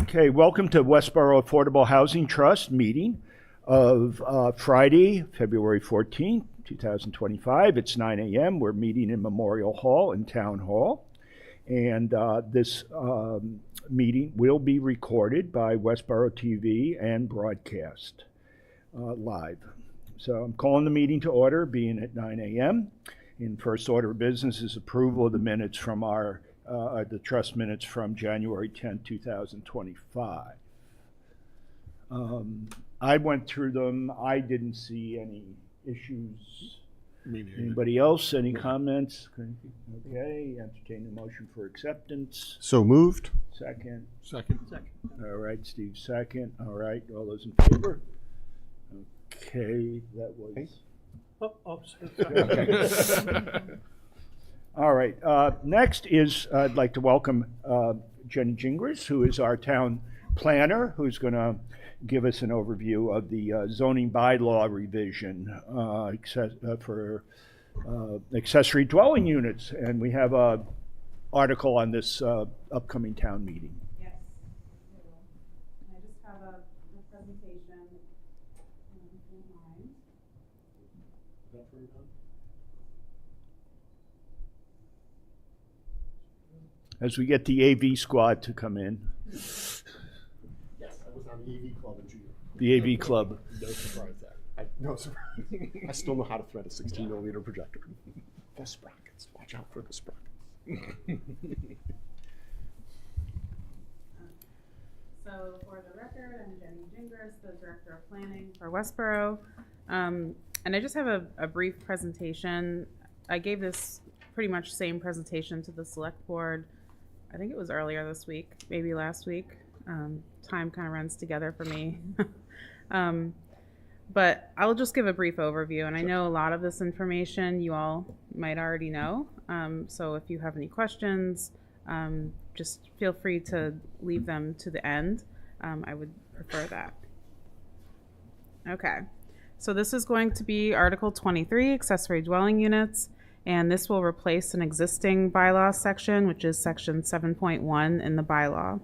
Okay, welcome to Westborough Affordable Housing Trust meeting of Friday, February 14th, 2025. It's 9 a.m. We're meeting in Memorial Hall and Town Hall. And this meeting will be recorded by Westborough TV and broadcast live. So I'm calling the meeting to order, being at 9 a.m. In first order of business is approval of the minutes from the trust minutes from January 10, 2025. I went through them. I didn't see any issues. Anybody else? Any comments? Okay, entertain a motion for acceptance. So moved. Second. Second. All right, Steve, second. All right, all those in favor? Okay, that was... Okay. All right. Next is I'd like to welcome Jenny Gingras, who is our town planner, who's going to give us an overview of the zoning bylaw revision for accessory dwelling units. And we have an article on this upcoming town meeting. Yes, I just have a presentation in mind. As we get the AV squad to come in. Yes, I was on the AV club in junior. The AV club. No surprise there. No surprise. I still know how to thread a 16mm projector. The sprockets. Watch out for the sprockets. So for the record, I'm Jenny Gingras, the Director of Planning for Westborough. And I just have a brief presentation. I gave this pretty much same presentation to the select board. I think it was earlier this week, maybe last week. Time kind of runs together for me. But I'll just give a brief overview. And I know a lot of this information you all might already know. So if you have any questions, just feel free to leave them to the end. I would prefer that. Okay, so this is going to be Article 23, accessory dwelling units, and this will replace an existing bylaw section, which is section 7.1 in the bylaw.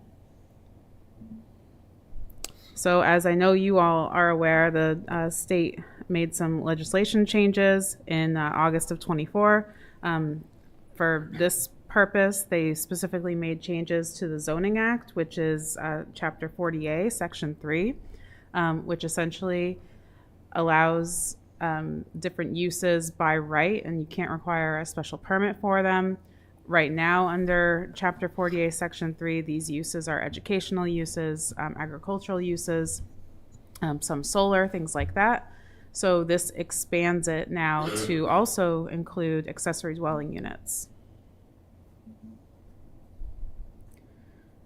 So as I know you all are aware, the state made some legislation changes in August of 24. For this purpose, they specifically made changes to the Zoning Act, which is Chapter 40A, Section 3, which essentially allows different uses by right, and you can't require a special permit for them. Right now, under Chapter 40A, Section 3, these uses are educational uses, agricultural uses, some solar, things like that. So this expands it now to also include accessory dwelling units.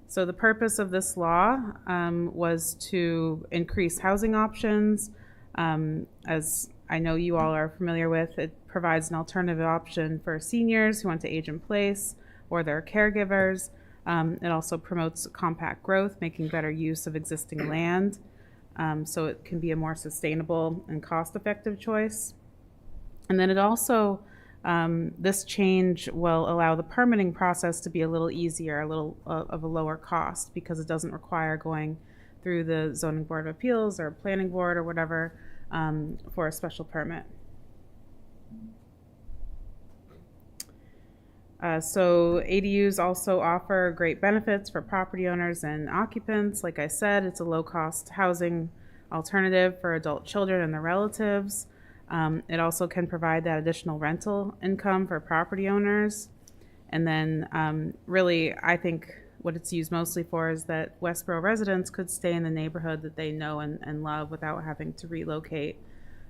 So the purpose of this law was to increase housing options. As I know you all are familiar with, it provides an alternative option for seniors who want to age in place or their caregivers. It also promotes compact growth, making better use of existing land. So it can be a more sustainable and cost-effective choice. And then it also, this change will allow the permitting process to be a little easier, a little of a lower cost, because it doesn't require going through the Zoning Board of Appeals or Planning Board or whatever for a special permit. So ADUs also offer great benefits for property owners and occupants. Like I said, it's a low-cost housing alternative for adult children and their relatives. It also can provide that additional rental income for property owners. And then really, I think what it's used mostly for is that Westborough residents could stay in the neighborhood that they know and love without having to relocate.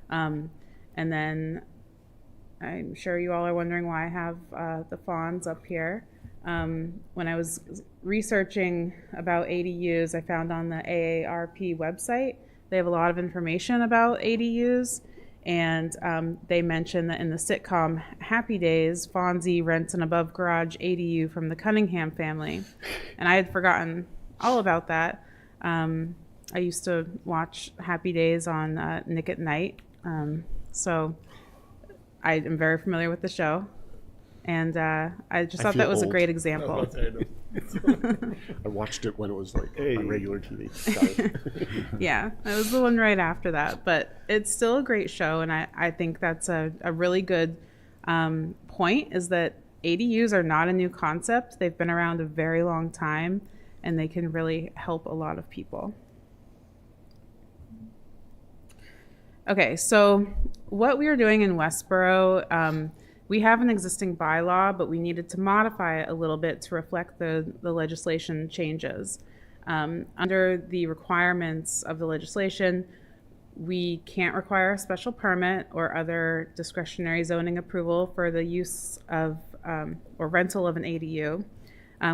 And then I'm sure you all are wondering why I have the fawns up here. When I was researching about ADUs, I found on the AARP website, they have a lot of information about ADUs. And they mention that in the sitcom Happy Days, Fonzie rents an above garage ADU from the Cunningham family. And I had forgotten all about that. I used to watch Happy Days on Nick at Night. So I am very familiar with the show. And I just thought that was a great example. I watched it when it was like Hey. on regular TV. Got it. Yeah, that was the one right after that. But it's still a great show, and I think that's a really good point, is that ADUs are not a new concept. They've been around a very long time, and they can really help a lot of people. Okay, so what we are doing in Westborough, we have an existing bylaw, but we needed to modify it a little bit to reflect the legislation changes. Under the requirements of the legislation, we can't require a special permit or other discretionary zoning approval for the use of or rental of an ADU.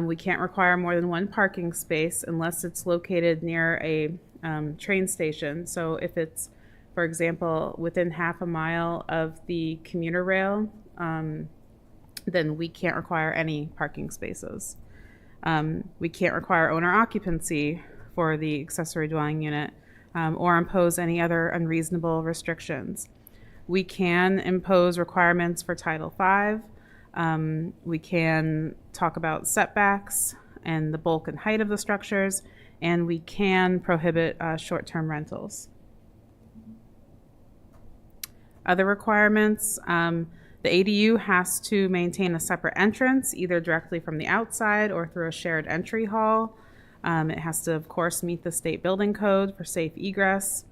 We can't require more than one parking space unless it's located near a train station. So if it's, for example, within half a mile of the commuter rail, then we can't require any parking spaces. We can't require owner occupancy for the accessory dwelling unit or impose any other unreasonable restrictions. We can impose requirements for Title V. We can talk about setbacks and the bulk and height of the structures, and we can prohibit short-term rentals. Other requirements, the ADU has to maintain a separate entrance, either directly from the outside or through a shared entry hall. It has to, of course, meet the state building code for safe egress.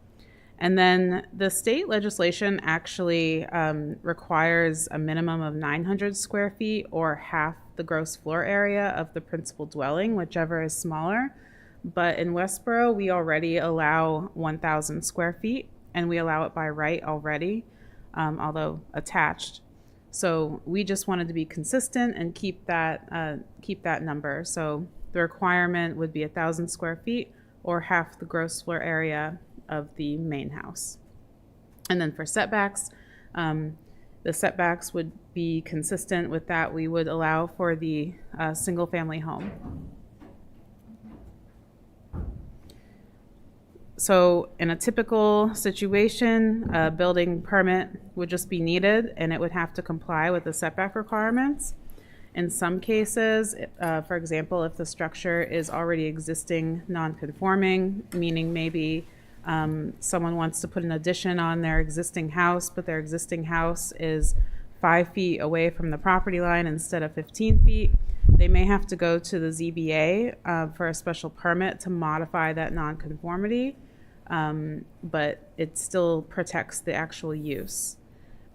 And then the state legislation actually requires a minimum of 900 square feet or half the gross floor area of the principal dwelling, whichever is smaller. But in Westborough, we already allow 1,000 square feet, and we allow it by right already, although attached. So we just wanted to be consistent and keep that number. So the requirement would be 1,000 square feet or half the gross floor area of the main house. And then for setbacks, the setbacks would be consistent with that we would allow for the single family home. So in a typical situation, a building permit would just be needed, and it would have to comply with the setback requirements. In some cases, for example, if the structure is already existing non-conforming, meaning maybe someone wants to put an addition on their existing house, but their existing house is 5 feet away from the property line instead of 15 feet, they may have to go to the ZBA for a special permit to modify that non-conformity. But it still protects the actual use.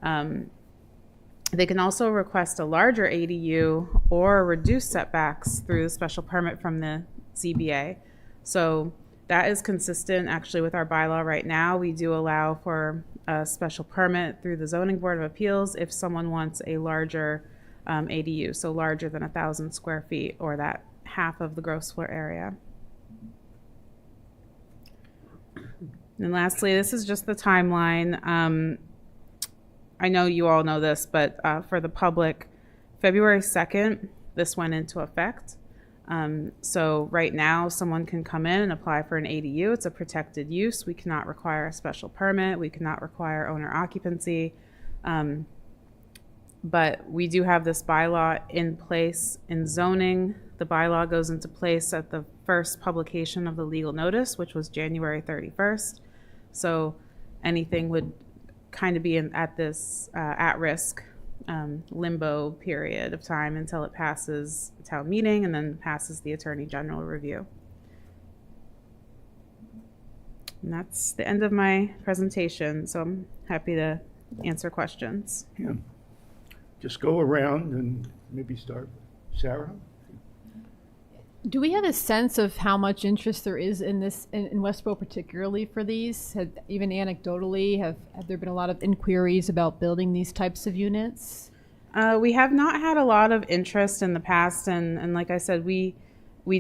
They can also request a larger ADU or reduce setbacks through the special permit from the ZBA. So that is consistent actually with our bylaw right now. We do allow for a special permit through the Zoning Board of Appeals if someone wants a larger ADU, so larger than 1,000 square feet or that half of the gross floor area. And lastly, this is just the timeline. I know you all know this, but for the public, February 2nd, this went into effect. So right now, someone can come in and apply for an ADU. It's a protected use. We cannot require a special permit. We cannot require owner occupancy. But we do have this bylaw in place in zoning. The bylaw goes into place at the first publication of the legal notice, which was January 31st. So anything would kind of be at this at-risk limbo period of time until it passes the town meeting and then passes the Attorney General review. And that's the end of my presentation, so I'm happy to answer questions. Yeah. Just go around and maybe start. Sarah? Do we have a sense of how much interest there is in this, in Westborough particularly for these? Even anecdotally, have there been a lot of inquiries about building these types of units? We have not had a lot of interest in the past, and like I said, we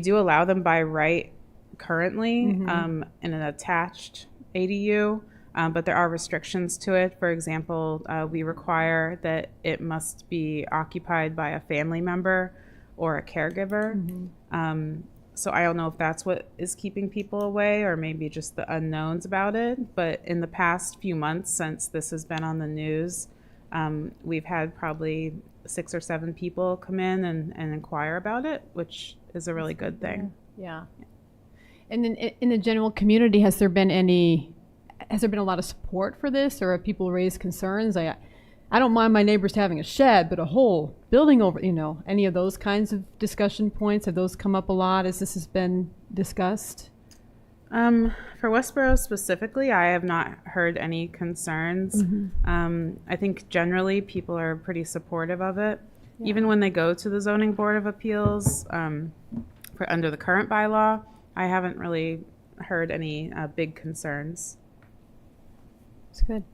do allow them by right currently in an attached ADU, but there are restrictions to it. For example, we require that it must be occupied by a family member or a caregiver. So I don't know if that's what is keeping people away or maybe just the unknowns about it. But in the past few months since this has been on the news, We've had probably 6 or 7 people come in and inquire about it, which is a really good thing. Yeah. And then in the general community, has there been a lot of support for this, or have people raised concerns? I don't mind my neighbors having a shed, but a whole building over, any of those kinds of discussion points, have those come up a lot as this has been discussed? For Westborough specifically, I have not heard any concerns. I think generally people are pretty supportive of it. Yeah. Even when they go to the Zoning Board of Appeals for under the current bylaw, I haven't really heard any big concerns. That's good.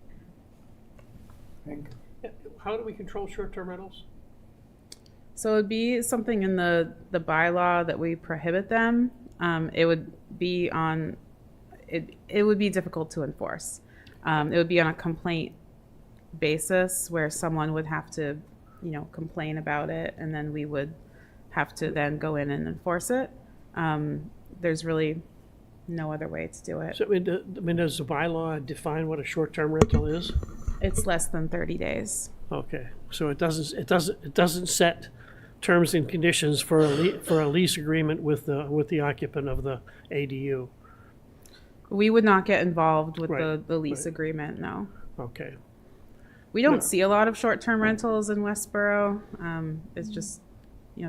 How do we control short-term rentals? So it would be something in the bylaw that we prohibit them. It would be on, it would be difficult to enforce. It would be on a complaint basis where someone would have to, complain about it, and then we would have to then go in and enforce it. There's really no other way to do it. So, does the bylaw define what a short-term rental is? It's less than 30 days. Okay, so it doesn't set terms and conditions for a lease agreement with the occupant of the ADU. We would not get involved with Right, the lease right. agreement, no. Okay. We don't see a lot of short-term rentals in Westborough. It's just,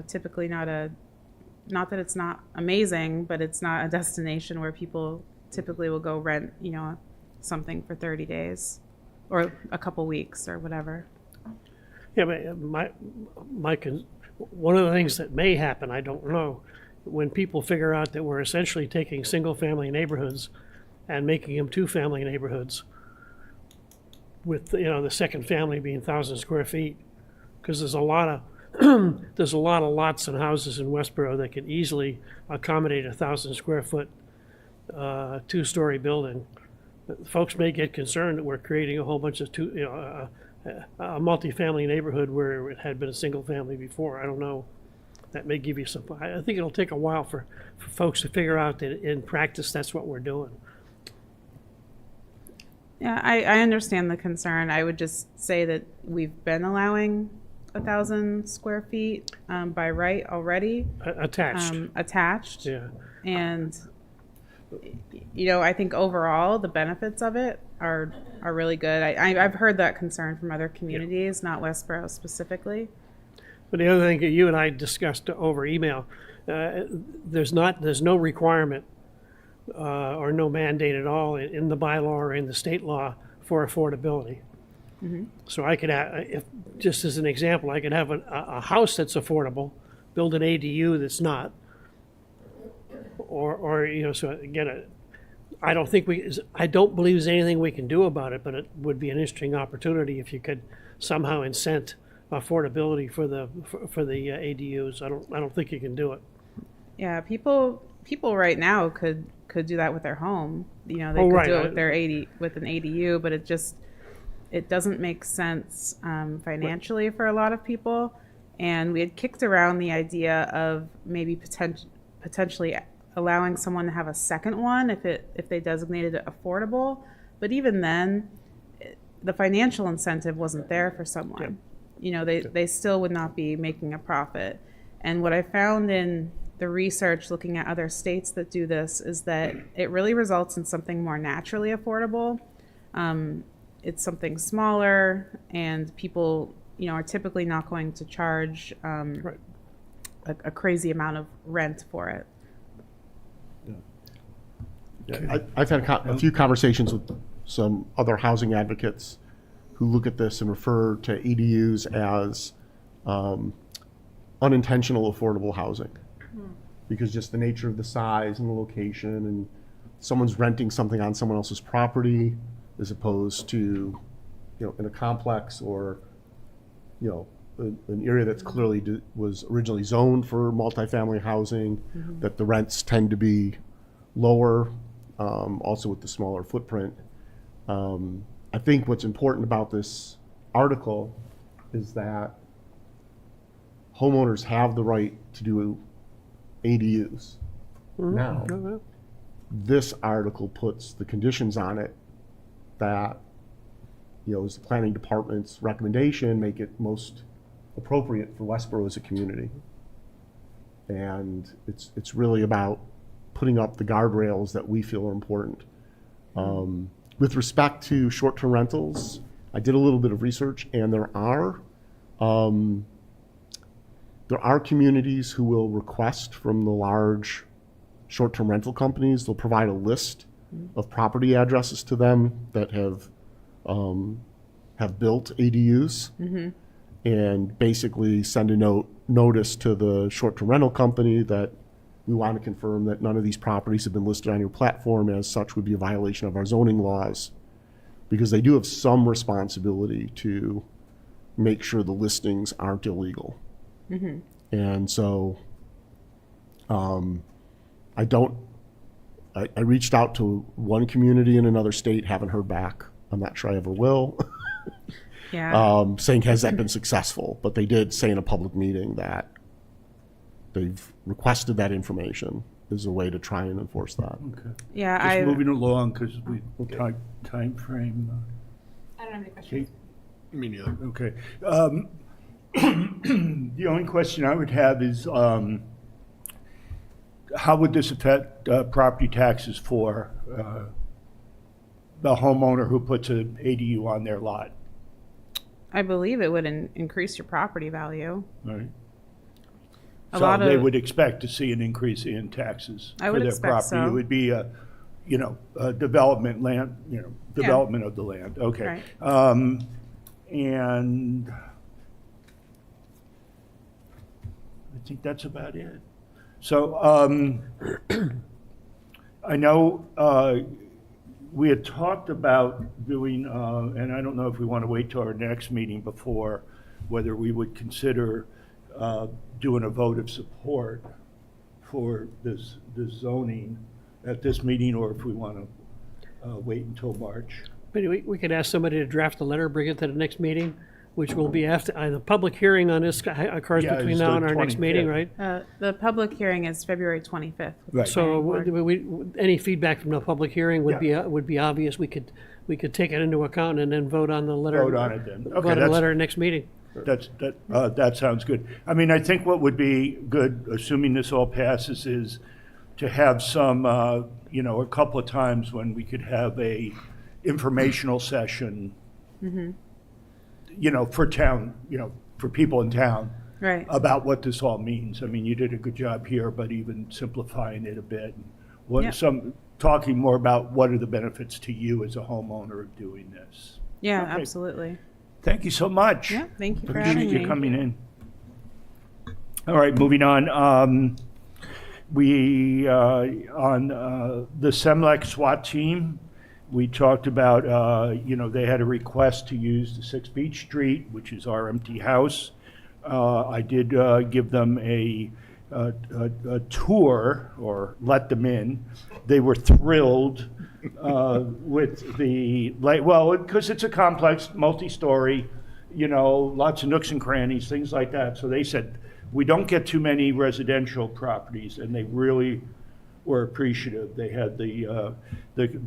typically not that it's not amazing, but it's not a destination where people typically will go rent, something for 30 days or a couple weeks or whatever. Yeah, but one of the things that may happen, I don't know, when people figure out that we're essentially taking single-family neighborhoods and making them 2-family neighborhoods, with the second family being 1,000 square feet, because there's a lot of lots and houses in Westborough that could easily accommodate 1,000 square foot 2-story building. Folks may get concerned that we're creating a whole bunch of a multi-family neighborhood where it had been a single family before. I don't know. That may give you some. I think it'll take a while for folks to figure out that in practice that's what we're doing. Yeah, I understand the concern. I would just say that we've been allowing 1,000 square feet by right already. Attached. Attached. Yeah. And, I think overall the benefits of it are really good. I've heard that concern from other communities, not Westborough specifically. But the other thing that you and I discussed over email, there's no requirement or no mandate at all in the bylaw or in the state law for affordability. Mm-hmm. So I could, if just as an example, I could have a house that's affordable, build an ADU that's not, or So again, I don't believe there's anything we can do about it, but it would be an interesting opportunity if you could somehow incent affordability for the ADUs. I don't think you can do it. Yeah, people right now could do that with their home. They could do it with an ADU, but it doesn't make sense financially for a lot of people. And we had kicked around the idea of maybe potentially allowing someone to have a second one if they designated it affordable. But even then, the financial incentive wasn't there for someone. Yeah. They still would not be making a profit. And what I found in the research looking at other states that do this is that it really results in something more naturally affordable. It's something smaller, and people, are typically not going to charge a crazy amount of rent for it. Yeah, I've had a few conversations with some other housing advocates who look at this and refer to ADUs as unintentional affordable housing, because just the nature of the size and the location, and someone's renting something on someone else's property as opposed to, in a complex or, an area that's clearly was originally zoned for multifamily housing, that the rents tend to be lower, also with the smaller footprint. I think what's important about this article is that homeowners have the right to do ADUs. Now, this article puts the conditions on it that as the planning department's recommendation, make it most appropriate for Westborough as a community. And it's really about putting up the guardrails that we feel are important. With respect to short-term rentals, I did a little bit of research, and there are communities who will request from the large short-term rental companies. They'll provide a list of property addresses to them that have built ADUs, and basically send a notice to the short-term rental company that we want to confirm that none of these properties have been listed on your platform, as such would be a violation of our zoning laws, because they do have some responsibility to make sure the listings aren't illegal. And so I reached out to one community in another state, haven't heard back. I'm not sure I ever will. Saying, has that been successful? But they did say in a public meeting that they've requested that information as a way to try and enforce that. Okay. Yeah, Just moving along, because we time frame. I don't have any questions. Me neither. Okay. The only question I would have is, how would this affect property taxes for the homeowner who puts an ADU on their lot? I believe it would increase your property value. Right. A So lot they of- would expect to see an increase in taxes I for would their expect property. so. It would be a development land, development of the land. Okay. Right. And I think that's about it. So I know we had talked about doing, and I don't know if we want to wait till our next meeting before, whether we would consider doing a vote of support for this zoning at this meeting, or if we want to wait until March. But we could ask somebody to draft a letter, bring it to the next meeting, which will be after, the public hearing on this occurs Yeah, between it's now the and our next meeting, 25th. right? The public hearing is February 25th. Right. So any feedback from the public hearing would Yeah. be obvious. We could take it into account and then vote on the letter. Vote on it then. Okay, Vote on the that's- letter next meeting. That sounds good. I mean, I think what would be good, assuming this all passes, is to have some, a couple of times when we could have a informational session, for town, for people in town, Right. about what this all means. I mean, you did a good job here, but even simplifying it a bit. Yeah. Talking more about what are the benefits to you as a homeowner of doing this. Yeah, Okay. absolutely. Thank you so much. Yeah, thank you for Appreciate having you me. coming in. All right, moving on. We, on the Semlec SWAT team, we talked about, they had a request to use the 6 Beach Street, which is our empty house. I did give them a tour, or let them in. They were thrilled with because it's a complex, multi-story, lots of nooks and crannies, things like that. So they said, we don't get too many residential properties, and they really were appreciative. They had the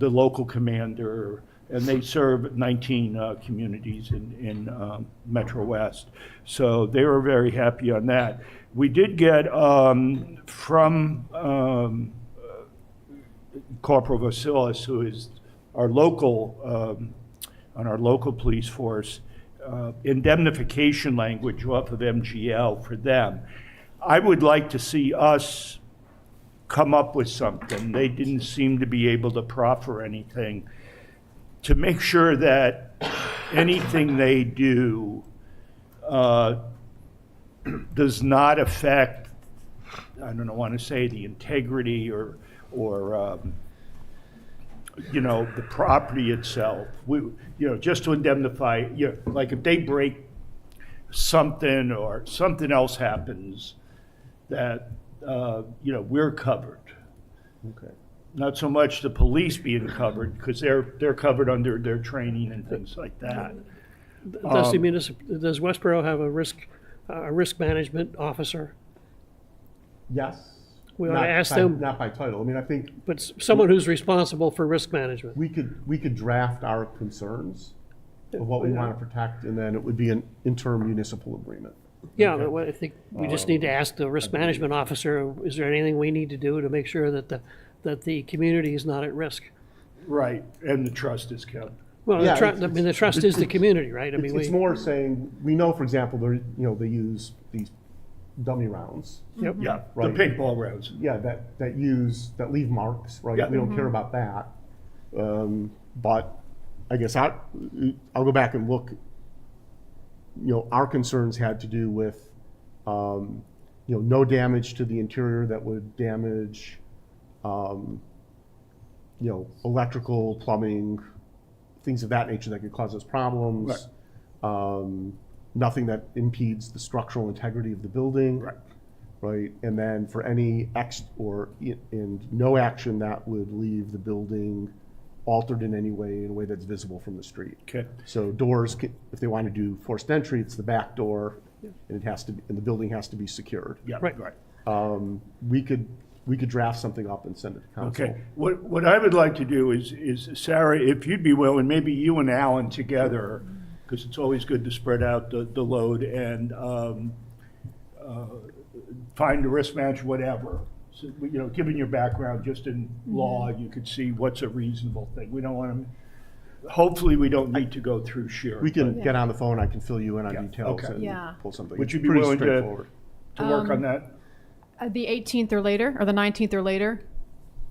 local commander, and they serve 19 communities in Metro West. So they were very happy on that. We did get from Corporal Vasilis, who is our local, on our local police force, indemnification language off of MGL for them. I would like to see us come up with something. They didn't seem to be able to proffer anything to make sure that anything they do does not affect, I don't want to say the integrity or the property itself. Just to indemnify, like if they break something or something else happens, that, we're covered. Okay. Not so much the police being covered, because they're covered under their training and things like that. Does does Westborough have a risk management officer? Yes. We ought Not to ask by- them, Not by title. I mean, I think but someone who's responsible for risk management. we could draft our concerns of what we want to protect, and then it would be an intermunicipal agreement. Yeah, well, I think we just need to ask the risk management officer, is there anything we need to do to make sure that the community is not at risk? Right, and the trust is kept. Well, Yeah, I mean, the trust is the community, right? I mean, It's more saying, we know, for example, they use these dummy rounds. Yep. Yeah, the Right. paintball rounds. Yeah, that leave marks, right? Yeah. We don't care about that. But I guess I'll go back and look. Our concerns had to do with, no damage to the interior that would damage, electrical, plumbing, things of that nature that could cause us problems. Nothing that impedes the structural integrity of the building. Right. Right, and then for any no action that would leave the building altered in any way, in a way that's visible from the street. Okay. So doors, if they want to do forced entry, it's the back door, and the building has to be secured. Yeah, Right. right. We could draft something up and send it to council. Okay, what I would like to do is, Sarah, if you'd be willing, maybe you and Alan together, because it's always good to spread out the load and find the risk match, whatever. So, given your background just in law, you could see what's a reasonable thing. We don't want to, hopefully we don't need to go through sheer. We can get on the phone, I can fill you in on Yeah, details okay. and Yeah. pull something. Would you It's be pretty willing to straightforward. work on that? The 18th or later, or the 19th or later.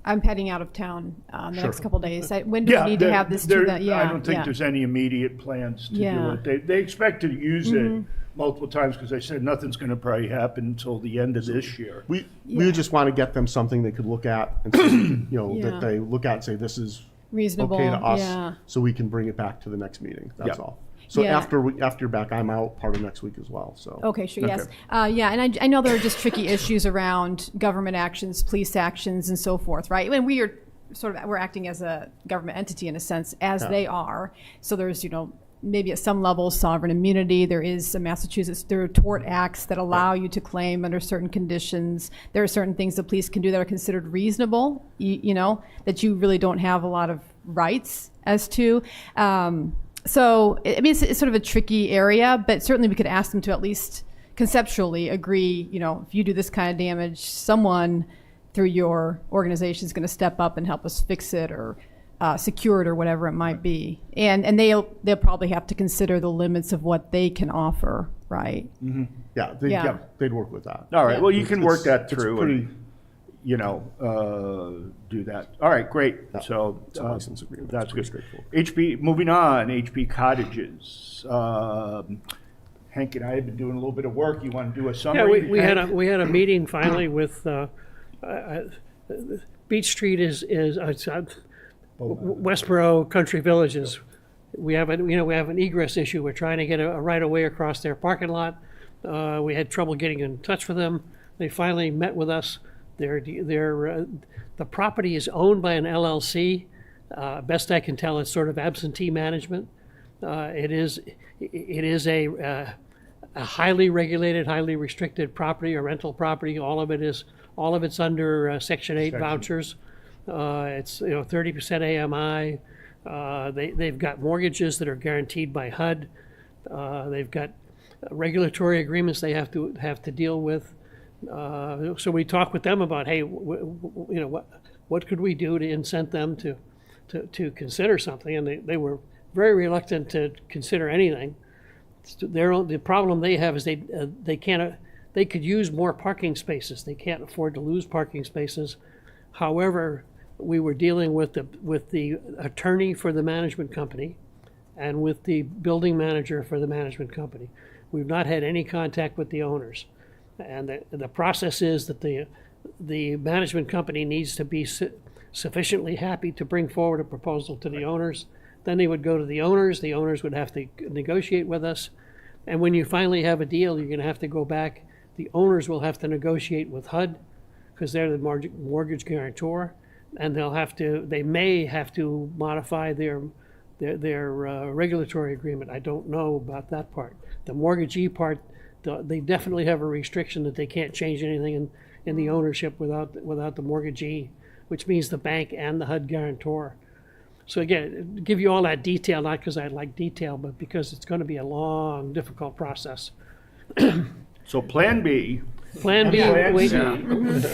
I'm heading out of town the next couple days. When do we need to have this to the, I don't think there's any immediate plans to do Yeah. it. They expect to use it multiple times, because they said nothing's going to probably happen until the end of this year. We would just want to get them something they could look at and say, that they look at and say, this is reasonable. okay to us, Yeah. so we can bring it back to the next meeting. That's Yeah. all. So Yeah. after you're back, I'm out part of next week as well. So Okay, sure, yes. Yeah, and I know there are just tricky issues around government actions, police actions, and so forth, right? When we're acting as a government entity in a sense, as they are. So there's, maybe at some level sovereign immunity. There is there are tort acts that allow you to claim under certain conditions. There are certain things the police can do that are considered reasonable, that you really don't have a lot of rights as to. So, it's sort of a tricky area, but certainly we could ask them to at least conceptually agree, if you do this kind of damage, someone through your organization is going to step up and help us fix it or secure it or whatever it might be. And they'll probably have to consider the limits of what they can offer, right? yeah, they'd work with that. All right, Yeah. well, you can work that It's through pretty- and, do that. All right, great. So It's a license agreement. that's It's pretty good. straightforward. Moving on, HB cottages. Hank and I have been doing a little bit of work. You want to do a Yeah, summary? we had Hank? a meeting finally with, Beach Street is Westborough Country Villages. We have an egress issue. We're trying to get a right of way across their parking lot. We had trouble getting in touch with them. They finally met with us. The property is owned by an LLC. Best I can tell, it's sort of absentee management. It is a highly regulated, highly restricted property, a rental property. All of it's under Section 8 vouchers. It's 30% AMI. They've got mortgages that are guaranteed by HUD. They've got regulatory agreements they have to deal with. So we talked with them about, hey, what could we do to incent them to consider something, and they were very reluctant to consider anything. The problem they have is they could use more parking spaces. They can't afford to lose parking spaces. However, we were dealing with the attorney for the management company and with the building manager for the management company. We've not had any contact with the owners. And the process is that the management company needs to be sufficiently happy to bring forward a proposal to the owners. Then they would go to the owners. The owners would have to negotiate with us. And when you finally have a deal, you're going to have to go back. The owners will have to negotiate with HUD because they're the mortgage guarantor. And they may have to modify their regulatory agreement. I don't know about that part. The mortgagee part, they definitely have a restriction that they can't change anything in the ownership without the mortgagee, which means the bank and the HUD guarantor. So again, give you all that detail, not because I like detail, but because it's going to be a long, difficult process. So Plan B. Plan B, Plan Ed C.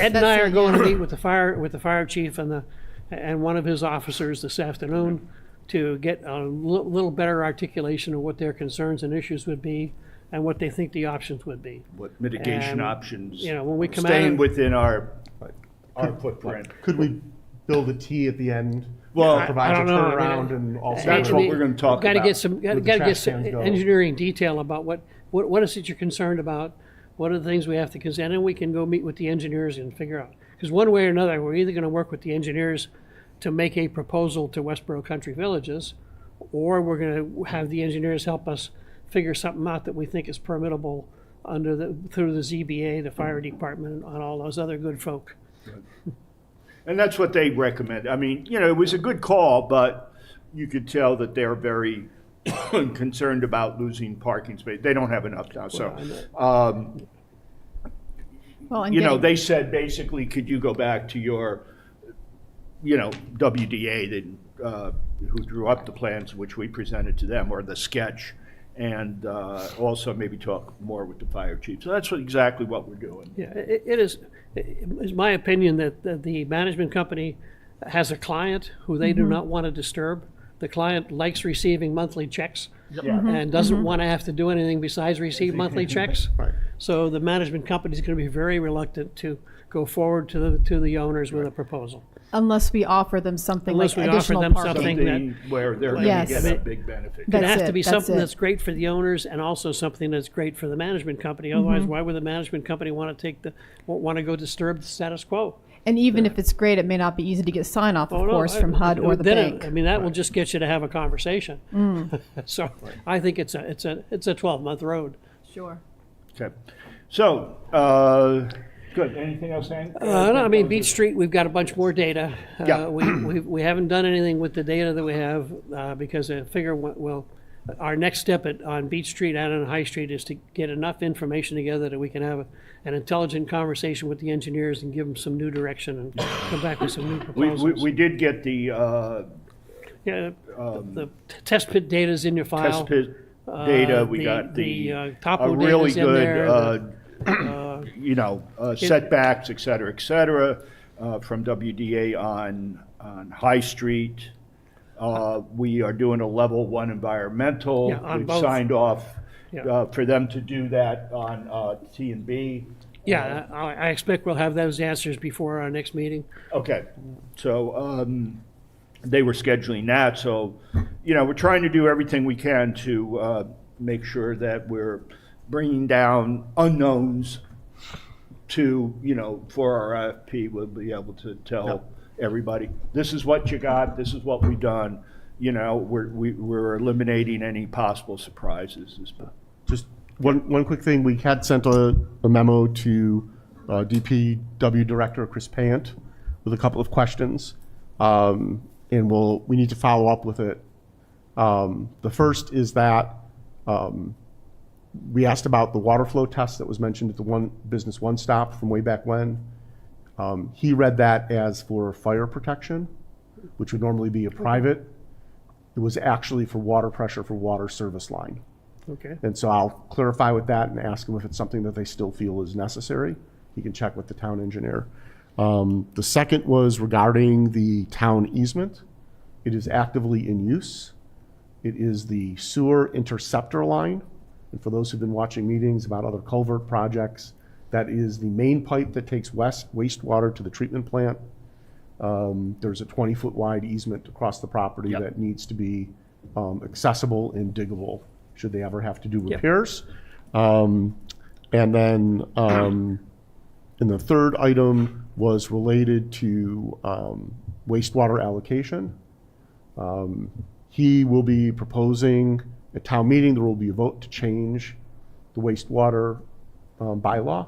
and I are going to meet with the fire chief and one of his officers this afternoon to get a little better articulation of what their concerns and issues would be and what they think the options would be. What mitigation And, options? you know, when we come out staying of- within our footprint. Could we build a T at the end? Well, that provides I a don't know. I mean, turnaround and also. That's what we're gonna talk Got to about. get some, got Where to the get trash some cans go. engineering detail about what is it you're concerned about? What are the things we have to consider? And then we can go meet with the engineers and figure out. Because one way or another, we're either going to work with the engineers to make a proposal to Westborough Country Villages, or we're going to have the engineers help us figure something out that we think is permittable through the ZBA, the fire department, and all those other good folk. And that's what they recommend. I mean, you know, it was a good call, but you could tell that they're very concerned about losing parking space. They don't have enough now. So, Well, and you know, getting- they said basically, could you go back to your, you know, WDA that, who drew up the plans, which we presented to them, or the sketch, and also maybe talk more with the fire chief. So that's exactly what we're doing. Yeah, it's my opinion that the management company has a client who they do not want to disturb. The client likes receiving monthly checks and doesn't want to have to do anything besides receive monthly checks. Right. So the management company is going to be very reluctant to go forward to the owners with a proposal. unless we offer them something like Unless we offer additional them parking. something Something where they're going to Yes. get a big benefit. It That's has to it, be that's something it. that's great for the owners and also something that's great for the management company. Otherwise, why would the management company want to go disturb the status quo? And even if it's great, it may not be easy to get sign off, of Oh, no, course, from HUD or the then bank. I mean, that will just get you to have a conversation. So I think it's a 12-month road. Sure. Okay. So, good. Anything else, Hank? No, I mean, Beach Street, we've got a bunch more data. Yeah. We haven't done anything with the data that we have because I figure, our next step on Beach Street and on High Street is to get enough information together that we can have an intelligent conversation with the engineers and give them some new direction and come back with some new proposals. We did get the Yeah, the test pit data's in your file. test pit data. We got topo a really data's in good, there. setbacks, et cetera, from WDA on High Street. We are doing a level 1 environmental. Yeah, on We've both. signed off Yeah. for them to do that on T and B. Yeah, I expect we'll have those answers before our next meeting. Okay, so they were scheduling that, so, we're trying to do everything we can to make sure that we're bringing down unknowns to, for our RFP, we'll be able to tell everybody, this is what you got, this is what we've done. We're eliminating any possible surprises. Just one quick thing, we had sent a memo to DPW Director Chris Payant with a couple of questions, and we need to follow up with it. The first is that we asked about the water flow test that was mentioned at the Business One Stop from way back when. He read that as for fire protection, which would normally be a private. It was actually for water pressure for water service line. Okay. And so I'll clarify with that and ask him if it's something that they still feel is necessary. He can check with the town engineer. The second was regarding the town easement. It is actively in use. It is the sewer interceptor line. And for those who've been watching meetings about other culvert projects, that is the main pipe that takes wastewater to the treatment plant. There's a 20-foot wide easement across the property Yep. that needs to be accessible and diggable should they ever have to do repairs. And then and the third item was related to wastewater allocation. He will be proposing at town meeting, there will be a vote to change the wastewater bylaw,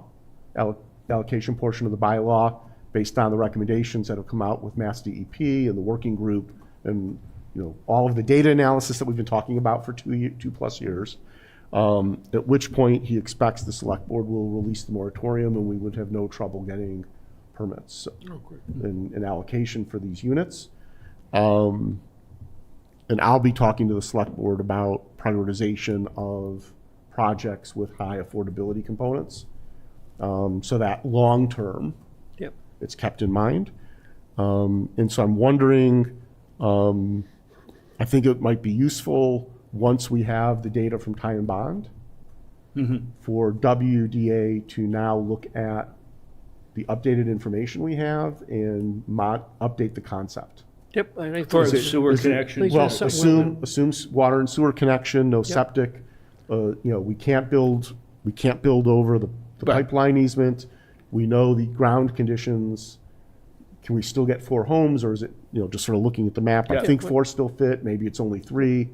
allocation portion of the bylaw, based on the recommendations that have come out with Mass DEP and the working group, and all of the data analysis that we've been talking about for 2+ years. At which point he expects the select board will release the moratorium, and we would have no trouble getting permits and allocation for these units. and I'll be talking to the select board about prioritization of projects with high affordability components, so that long-term, Yep. it's kept in mind. And so I'm wondering, I think it might be useful once we have the data from Tie and Bond for WDA to now look at the updated information we have and update the concept. Yep. I think For this the is- sewer please- connection? please Well, do something with assume water and sewer connection, no septic. We can't build over the Right. pipeline easement. We know the ground conditions. Can we still get 4 homes, or is it, just sort of looking at the map? Yeah. I think 4 still fit, maybe it's only 3.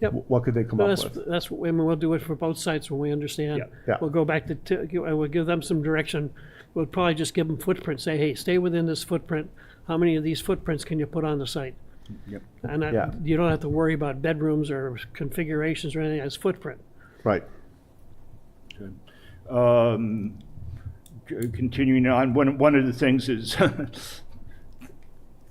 Yep. What could they come Well, up with? that's, we'll do it for both sites when we understand. Yeah. Yeah. We'll go back we'll give them some direction. We'll probably just give them footprints, say, hey, stay within this footprint. How many of these footprints can you put on the site? Yep. And Yeah. you don't have to worry about bedrooms or configurations or anything, it's footprint. Right. Continuing on, one of the things is,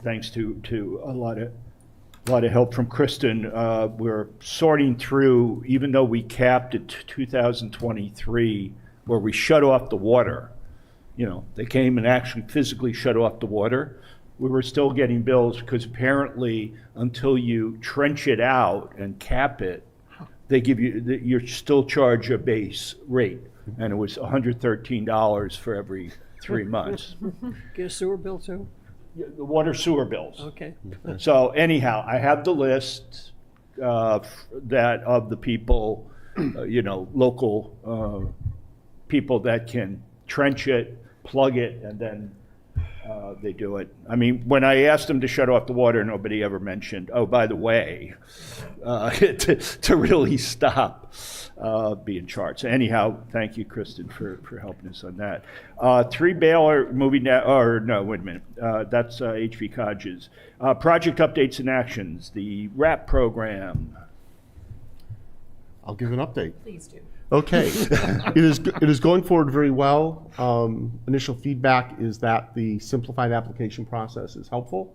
thanks to a lot of help from Kristen, we're sorting through, even though we capped at 2023, where we shut off the water. They came and actually physically shut off the water. We were still getting bills because apparently until you trench it out and cap it, they give you still charge a base rate. And it was $113 for every 3 months. Get a sewer bill too? The water sewer bills. Okay. So anyhow, I have the list that of the people, local people that can trench it, plug it, and then they do it. I mean, when I asked them to shut off the water, nobody ever mentioned, oh, by the way, to really stop being charged. So anyhow, thank you, Kristen, for helping us on that. 3 Baylor moving down, or no, wait a minute. That's HV Codges. Project updates and actions, the RAP program. I'll give an update. Please do. Okay. It is going forward very well. Initial feedback is that the simplified application process is helpful.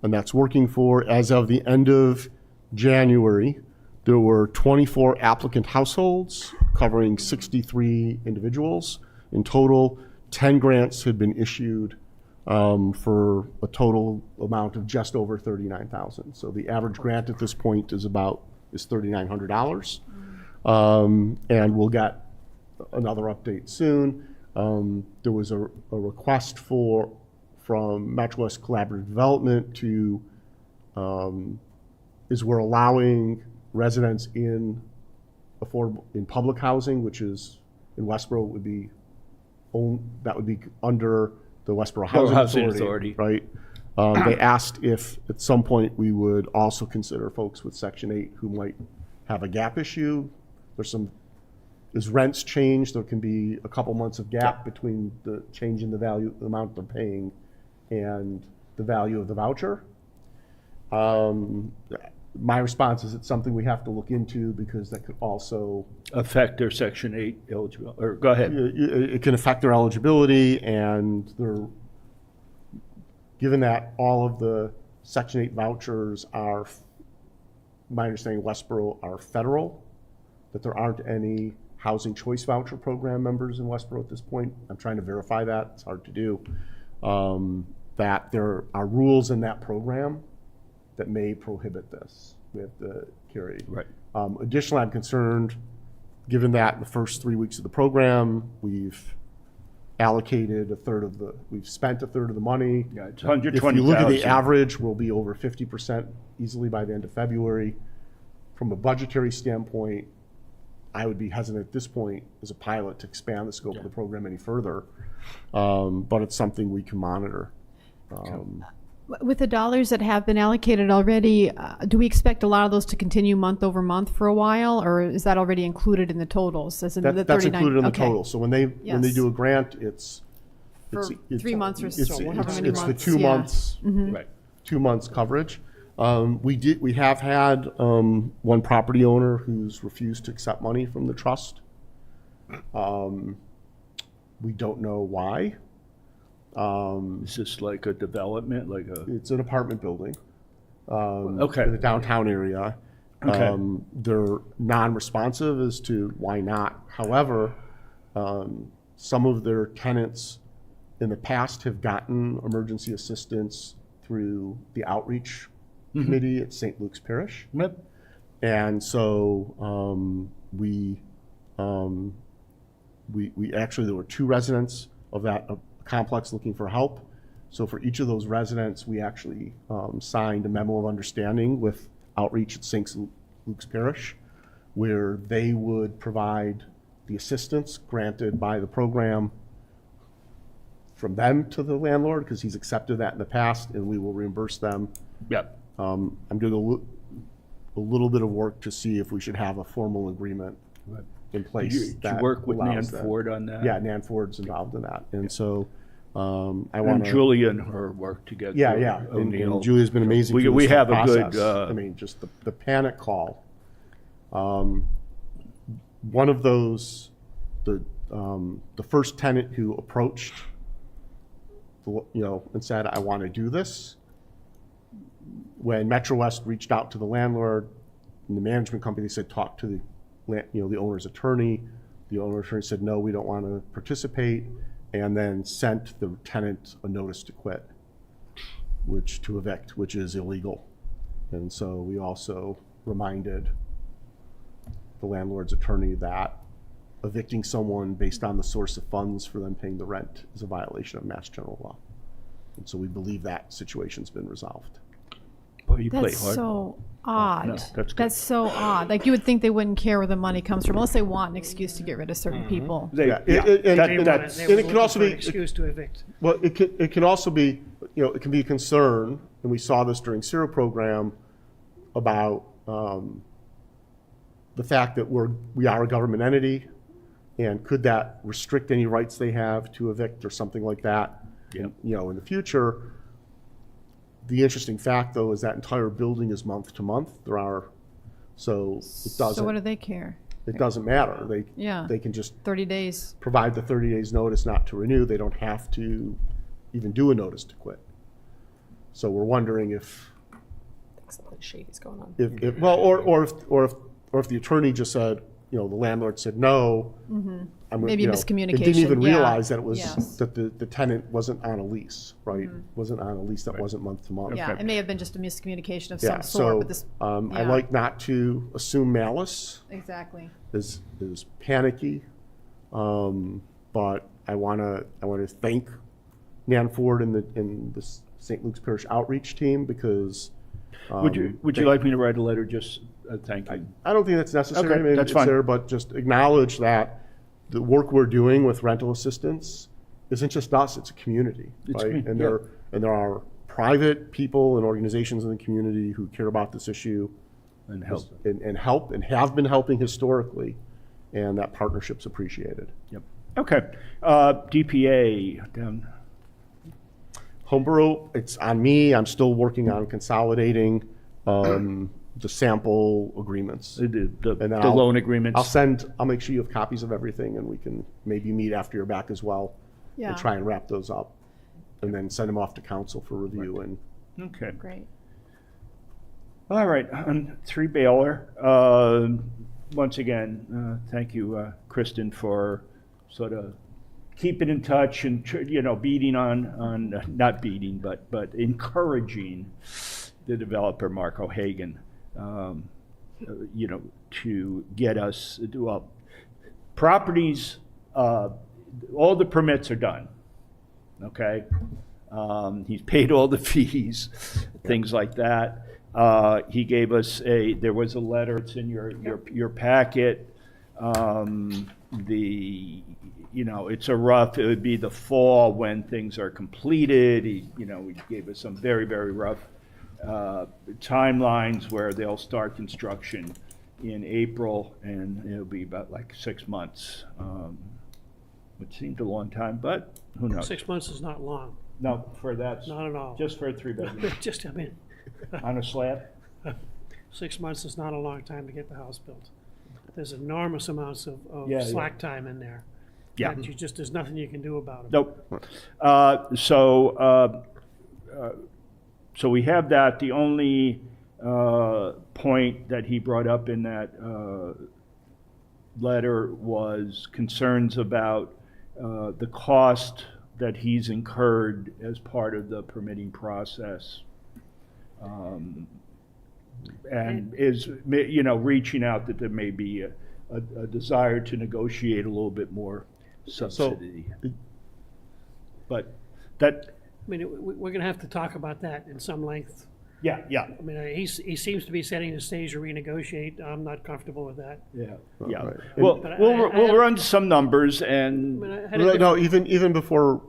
And that's working as of the end of January, there were 24 applicant households covering 63 individuals. In total, 10 grants had been issued for a total amount of just over $39,000. So the average grant at this point is $3,900. And we'll get another update soon. There was a request from Metro West Collaborative Development we're allowing residents in public housing, which is in Westborough would be under the Westborough Housing Authority, right? They asked if at some point we would also consider folks with Section 8 who might have a gap issue. As rents change, there can be a couple months of gap between the change in the amount they're paying and the value of the voucher. My response is it's something we have to look into because that could also Affect their Section 8 eligibility, or go ahead. it can affect their eligibility, and given that all of the Section 8 vouchers are, my understanding, Westborough are federal, that there aren't any housing choice voucher program members in Westborough at this point. I'm trying to verify that, it's hard to do. That there are rules in that program that may prohibit this. We have to carry. Right. Additionally, I'm concerned, given that in the first 3 weeks of the program, we've allocated we've spent a third of the money. Yeah, it's If you look at the $120,000. average, we'll be over 50% easily by the end of February. From a budgetary standpoint, I would be hesitant at this point as a pilot to expand the scope of the program any further. But it's something we can monitor. With the dollars that have been allocated already, do we expect a lot of those to continue month over month for a while, or is that already included in the totals? As in the That's 39? included in the Okay. total. So when they Yes. do a grant, it's For 3 months or it's- so, it's- however many it's months. the 2 yeah. months. Right. 2 months coverage. We have had one property owner who's refused to accept money from the trust. We don't know why. Is this like a development, like a? It's an apartment building. Okay. in the downtown area. Okay. They're non-responsive as to why not. However, some of their tenants in the past have gotten emergency assistance through the outreach committee at St. Luke's Parish. Yep. And so we actually, there were 2 residents of that complex looking for help. So for each of those residents, we actually signed a memo of understanding with outreach at St. Luke's Parish, where they would provide the assistance granted by the program from them to the landlord, because he's accepted that in the past, and we will reimburse them. Yep. I'm doing a little bit of work to see if we should have a formal agreement in place. Did you that work with Nan allows that. Ford on that? Yeah, Nan Ford's involved in that. And so I And want to. Julia and her work together. Yeah, yeah. O'Neill. And Julia's been amazing. We- through we this whole have a good, process. I mean, just the panic call. One of those, the first tenant who approached, and said, "I want to do this." When Metro West reached out to the landlord and the management company, they said, "Talk to the owner's attorney." The owner's attorney said, "No, we don't want to participate," and then sent the tenant a notice to quit, to evict, which is illegal. And so we also reminded the landlord's attorney that evicting someone based on the source of funds for them paying the rent is a violation of Mass General Law. And so we believe that situation's been resolved. Boy, you play That's hard. so odd. no, that's good. That's so odd. Like, you would think they wouldn't care where the money comes from, unless they want an excuse to get rid of certain people. They- Yeah, yeah, and- that- They were that's- they and were it can looking also for be- an excuse to evict. Well, it can also be, it can be a concern, and we saw this during CERO program, about the fact that we are a government entity, and could that restrict any rights they have to evict or something like that? Yep. In the future. The interesting fact, though, is that entire building is month to month. So it So what do doesn't, they care? it doesn't matter. Yeah. They can just 30 days. provide the 30 days notice not to renew. They don't have to even do a notice to quit. So we're wondering if Something shady's going on. or if the attorney just said, the landlord said no. Maybe and miscommunication, didn't even yeah. realize that it was Yes. that the tenant wasn't on a lease, right? Wasn't on a lease that wasn't month to month. Yeah, Okay. it may have been just a miscommunication of Yeah, some sort, so but this, I yeah. like not to assume malice exactly. is panicky, but I want to thank Nan Ford and the St. Luke's Parish outreach team, because Would you like me to write a letter just thanking? I don't think that's necessary. Okay, I mean, that's it's fine. there, but just acknowledge that the work we're doing with rental assistance isn't just us; it's a community, It's right? me, And yeah. there are private people and organizations in the community who care about this issue And help. and help and have been helping historically, and that partnership's appreciated. Yep. Okay. DPA down. Homeborough, it's on me. I'm still working on consolidating the sample agreements. The And the loan agreements. I'll make sure you have copies of everything, and we can maybe meet after you're back as well. Yeah. And try and wrap those up, and then send them off to council for review. And Okay. Great. All right. On 3 Baylor. Once again, thank you, Kristen, for sort of keeping in touch and beating on not beating, but encouraging the developer Mark O'Hagan. To get us properties. All the permits are done. Okay. He's paid all the fees, things like that. He gave us there was a letter, it's in your packet. It's it would be the fall when things are completed. He gave us some very, very rough timelines where they'll start construction in April, and it'll be about like 6 months. Which seemed a long time, but who knows? 6 months is not long, No, for that, not at all. just for a 3-bedroom Just, I mean, on a slab. 6 months is not a long time to get the house built. There's enormous amounts of Yeah, slack time in there. Yeah. that there's nothing you can do about it. Nope. So we have that. The only point that he brought up in that letter was concerns about the cost that he's incurred as part of the permitting process. And is, reaching out that there may be a desire to negotiate a little bit more subsidy. But that, I mean, we're gonna have to talk about that in some length. yeah. I mean, he seems to be setting the stage to renegotiate. I'm not comfortable with that. Yeah. Right. Well, But we'll run some numbers I and, mean, I had a No, even before,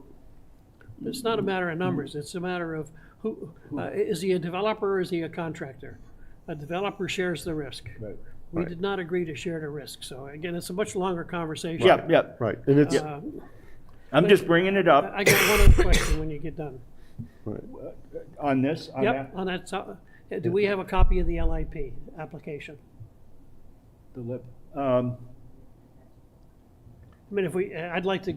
It's not a matter of numbers, it's a matter of who, is he a developer or is he a contractor? A developer shares the risk. Right. We did not agree to share the risk, so again, it's a much longer conversation. yeah. right, and it's, I'm just bringing it up I got one other question when you get done. right. on this, on that. Yep, on that, do we have a copy of the LIP application? The lip. I mean, if we, I'd like to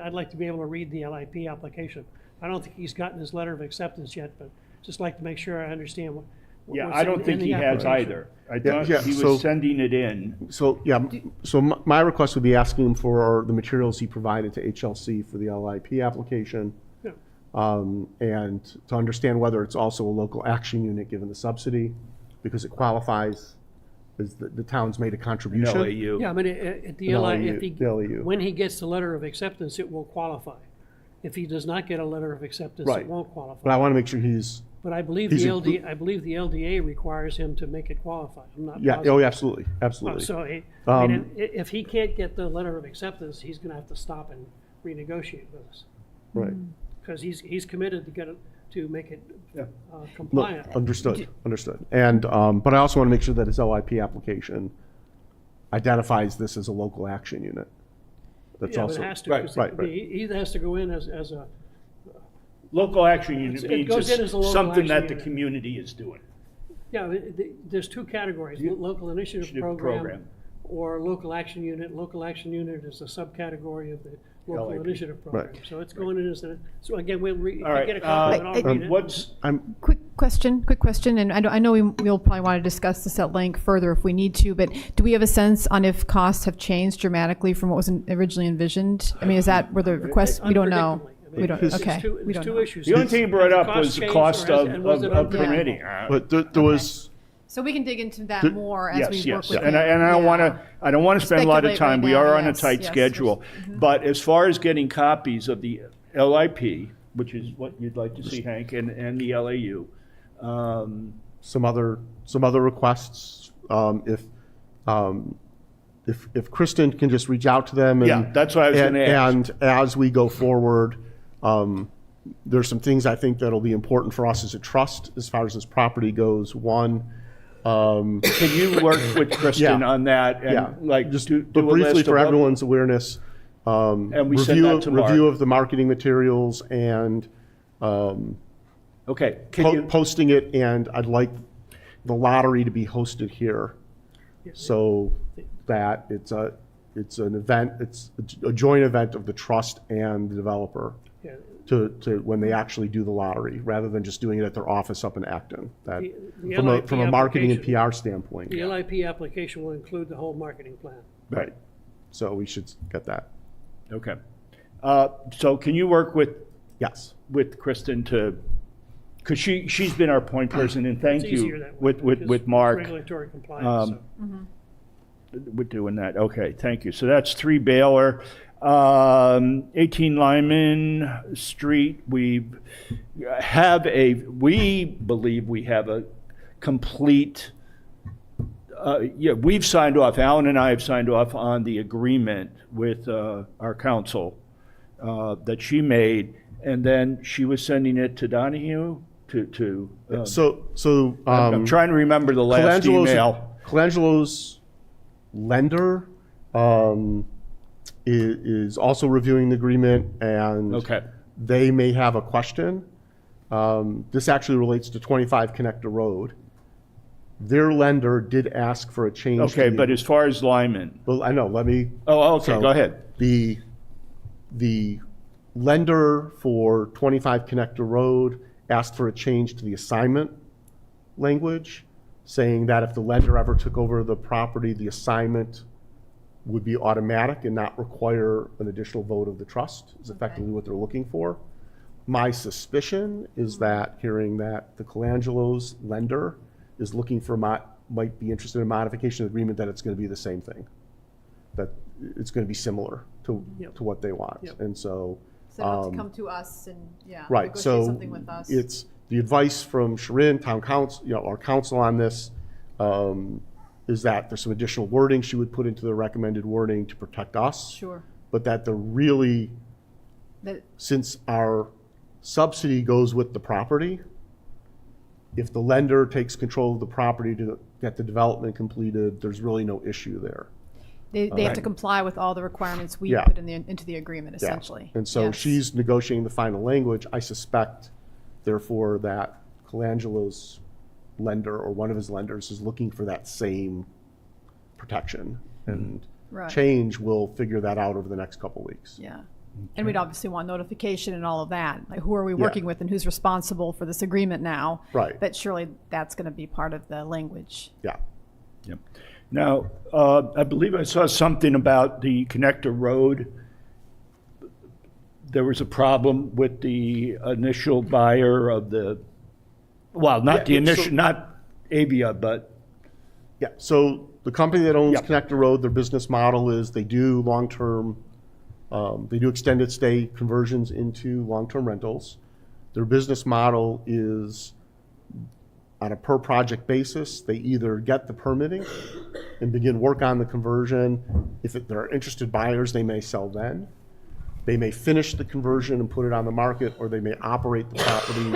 I'd like to be able to read the LIP application. I don't think he's gotten his letter of acceptance yet, but just like to make sure I understand what. Yeah, what's I don't in think the he has application. either. I thought yeah, he so- was sending it in. So, yeah, so my request would be asking him for the materials he provided to HLC for the LIP application. Yeah. And to understand whether it's also a local action unit given the subsidy, because it qualifies, as the town's made a contribution. LAU. Yeah, I mean, at the An LI, if LAU, he, the LAU. when he gets the letter of acceptance, it will qualify. If he does not get a letter of acceptance, Right. it won't But qualify. I want to make sure he's, But I believe he's the inclu- I believe the LDA requires him to make it qualify. I'm not yeah, positive. oh, absolutely, absolutely. So, I mean, if he can't get the letter of acceptance, he's gonna have to stop and renegotiate with us. Right. Because he's committed to get it, to make it Yeah. No, compliant. understood. And, but I also want to make sure that his LIP application identifies this as a local action unit. That's Yeah, but also. it has to, right, 'cause right, right. he has to go in as a, Local action unit It means goes in it's as a local something that action the unit. community is doing. yeah, there's two categories, local initiative Initiative program program. or local action unit. Local action unit is a subcategory of the local LIP. initiative program. Right. So it's going in as a, so again, we'll if All I right, get a copy of it, I'll read it. what's, Quick question, and I know we'll probably want to discuss this at length further if we need to, but do we have a sense on if costs have changed dramatically from what was originally envisioned? I mean, is that where the request, we don't know? Unpredictably. I We mean, don't, it's okay. two- We It's don't two know. issues. the only thing you brought Has up was the changed, cost or has- of and was it unpredictable? permitting. But there was, So we can dig into that more as Yes, we work yes, with and him. I don't want Yeah. to, I don't want to spend a lot of Speculate time. right We now, are on a yes, tight yes, schedule. But as far as getting copies of the LIP, which is what you'd like to see, Hank, and the LAU, some other requests, if Kristen can just reach out to them. And, Yeah, that's what I was gonna ask. And as we go forward, there's some things I think that'll be important for us as a trust as far as this property goes. One, can you work with Kristen Yeah. on that? yeah, And like, just do but a briefly list for of what- everyone's awareness, And we send that to Mark. review of the marketing materials and Okay, can you, posting it, and I'd like the lottery to be hosted here, so that it's an event, it's a joint event of the trust and the developer Yeah. to when they actually do the lottery, rather than just doing it at their office up in Acton. That The from a LIP marketing and application- PR standpoint. The LIP application will include the whole marketing plan. Right. So we should get that. okay. So can you work with Yes. Kristen to, because she's been our point person, and thank It's easier you that way, with because Mark Regulatory compliance, Um, so. with doing that. Okay, thank you. So that's 3 Baylor. 18 Lyman Street, we believe we have a complete, we've signed off, Alan and I have signed off on the agreement with our council that she made, and then she was sending it to Donahue to So I'm trying to remember the last email. Colangelo's lender is also reviewing the agreement, and Okay. they may have a question. This actually relates to 25 Connector Road. Their lender did ask for a change. Okay, to but as far as Lyman, well, I know, let me. oh, okay, So, go ahead. The lender for 25 Connector Road asked for a change to the assignment language, saying that if the lender ever took over the property, the assignment would be automatic and not require an additional vote of the trust, is effectively what they're looking for. My suspicion is that, hearing that the Colangelo's lender is looking for, might be interested in modification of the agreement, that it's going to be the same thing, that it's going to be similar to what they want. And so, So not to come to us and, right, negotiate so something with us. it's the advice from Sharon, town council, our council on this, is that there's some additional wording she would put into the recommended wording to protect us. Sure. But that the really, That, since our subsidy goes with the property, if the lender takes control of the property to get the development completed, there's really no issue there. they have to comply with all the requirements we Yeah. put into the agreement, Yeah. essentially. And so Yes. she's negotiating the final language. I suspect, therefore, that Colangelo's lender or one of his lenders is looking for that same protection. And Right. Change will figure that out over the next couple weeks. Yeah. And we'd obviously want notification and all of that. Like, who are we working with and who's responsible for this agreement now? Right. But surely that's going to be part of the language. Yeah. Yep. Now, I believe I saw something about the connector road. There was a problem with the initial buyer of the, well, not the Yeah, initial, so- not Avia, but, Yeah, so the company that owns Yep. Connector Road, their business model is they do long-term, they do extended stay conversions into long-term rentals. Their business model is on a per-project basis. They either get the permitting and begin work on the conversion. If there are interested buyers, they may sell then. They may finish the conversion and put it on the market, or they may operate the property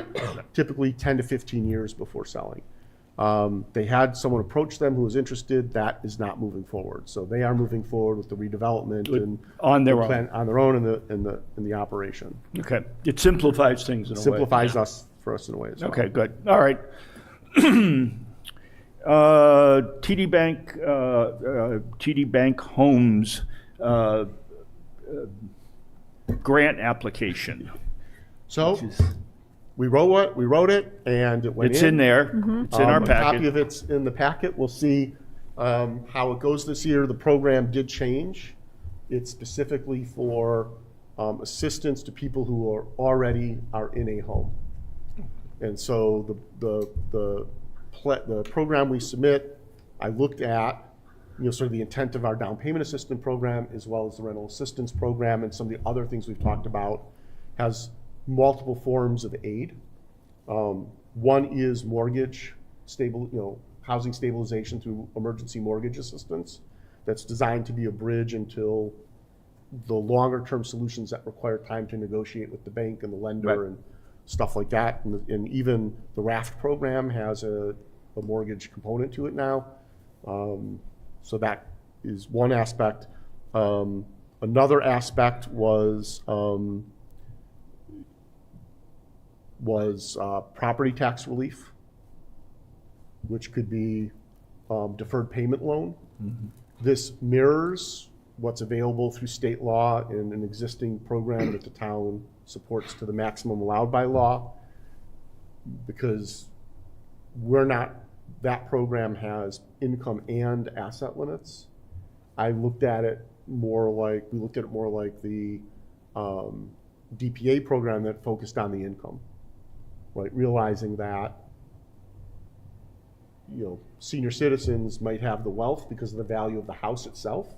typically 10 to 15 years before selling. They had someone approach them who was interested. That is not moving forward. So they are moving forward with the redevelopment and on their the own. plan, on their own in the operation. Okay. It simplifies things in a way. Simplifies for us in a way as well. Okay, good. All right. TD Bank Homes grant application. So we wrote it, and it went It's in there. It's in our A copy packet. of it's in the packet. We'll see how it goes this year. The program did change. It's specifically for assistance to people who already are in a home. And so the program we submit, I looked at, sort of the intent of our down payment assistance program, as well as the rental assistance program, and some of the other things we've talked about, has multiple forms of aid. One is mortgage housing stabilization through emergency mortgage assistance. That's designed to be a bridge until the longer term solutions that require time to negotiate with the bank and the lender Right. and stuff like that. And even the RAFT program has a mortgage component to it now. So that is one aspect. Another aspect was property tax relief, which could be deferred payment loan. This mirrors what's available through state law in an existing program that the town supports to the maximum allowed by law, because that program has income and asset limits. We looked at it more like the DPA program that focused on the income, right? Realizing that, senior citizens might have the wealth because of the value of the house itself,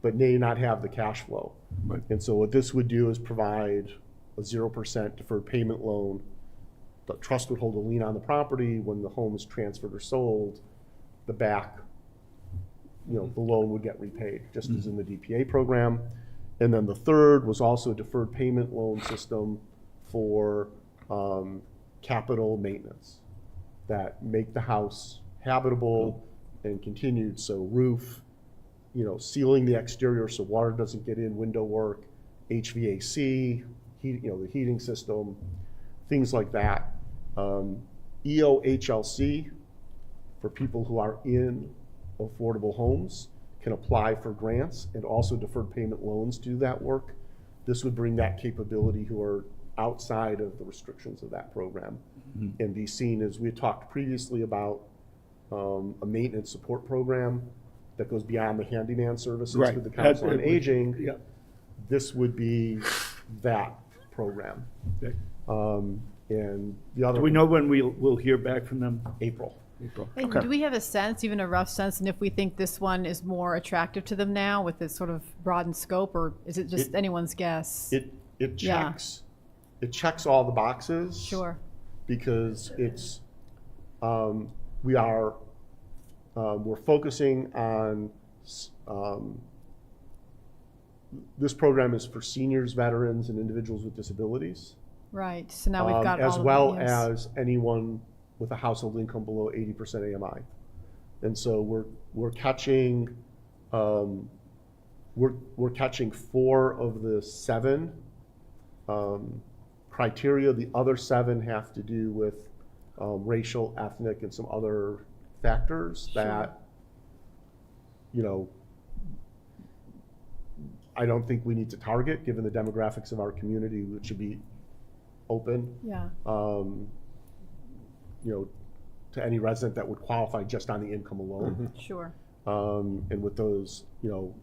but may not have the cash flow. Right. And so what this would do is provide a 0% deferred payment loan. The trust would hold a lien on the property. When the home is transferred or sold, the loan would get repaid, just as in the DPA program. And then the third was also a deferred payment loan system for capital maintenance that make the house habitable and continued. So roof, sealing the exterior so water doesn't get in, window work, HVAC, the heating system, things like that. EOHLC, for people who are in affordable homes, can apply for grants and also deferred payment loans to do that work. This would bring that capability outside of the restrictions of that program and be seen as, we had talked previously about a maintenance support program that goes beyond the handyman services Right. with the Council on That- it would- Aging. yeah. This would be that program. Okay. And the other. Do we know when we'll hear back from them? April. April. And Okay. do we have a sense, even a rough sense, and if we think this one is more attractive to them now with this sort of broadened scope, or is it just anyone's guess? It Yeah. checks all the boxes. Sure. Because it's, we're focusing on, this program is for seniors, veterans, and individuals with disabilities. Right. So now we've got all as of well them, yes. as anyone with a household income below 80% AMI. And so we're catching, we're catching 4 of the 7 criteria. The other 7 have to do with racial, ethnic, and some other factors that, you know, I don't think we need to target, given the demographics of our community, which should be open, Yeah. you know, to any resident that would qualify just on the income alone. Sure. And with those, you know,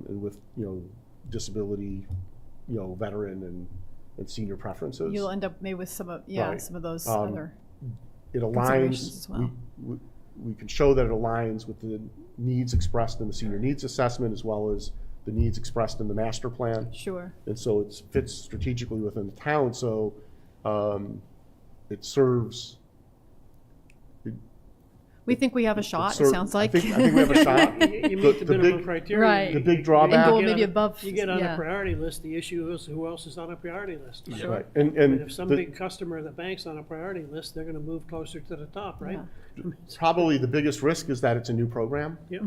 and with, you know, disability, you know, veteran and senior preferences. You'll end up maybe with some of Right. some of those Um, other. It considerations aligns, as well. we can show that it aligns with the needs expressed in the senior needs assessment as well as the needs expressed in the master plan. Sure. And so it fits strategically within the town, so it serves. We think we have a shot. It sounds like. I think we have a shot. You meet the minimum big- criteria. Right. The big And drawback. go You get maybe on- above. You get on yeah. a priority list, the issue is who else is on a priority list. Sure. Right. And if some the- big customer of the bank's on a priority list, they're gonna move closer to the top, right? Yeah. Probably the biggest risk is that it's a new program. Yep.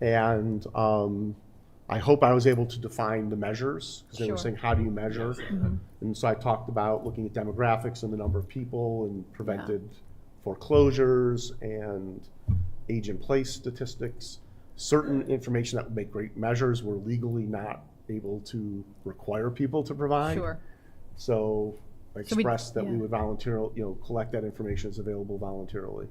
And I hope I was able to define the measures, because they were Sure. saying, how do you measure? And so I talked about looking at demographics and the number of people and prevented foreclosures and age in place statistics. Certain information that would make great measures we're legally not able to require people to provide. Sure. So I So we- expressed that we yeah. would voluntarily, you know, collect that information as available voluntarily.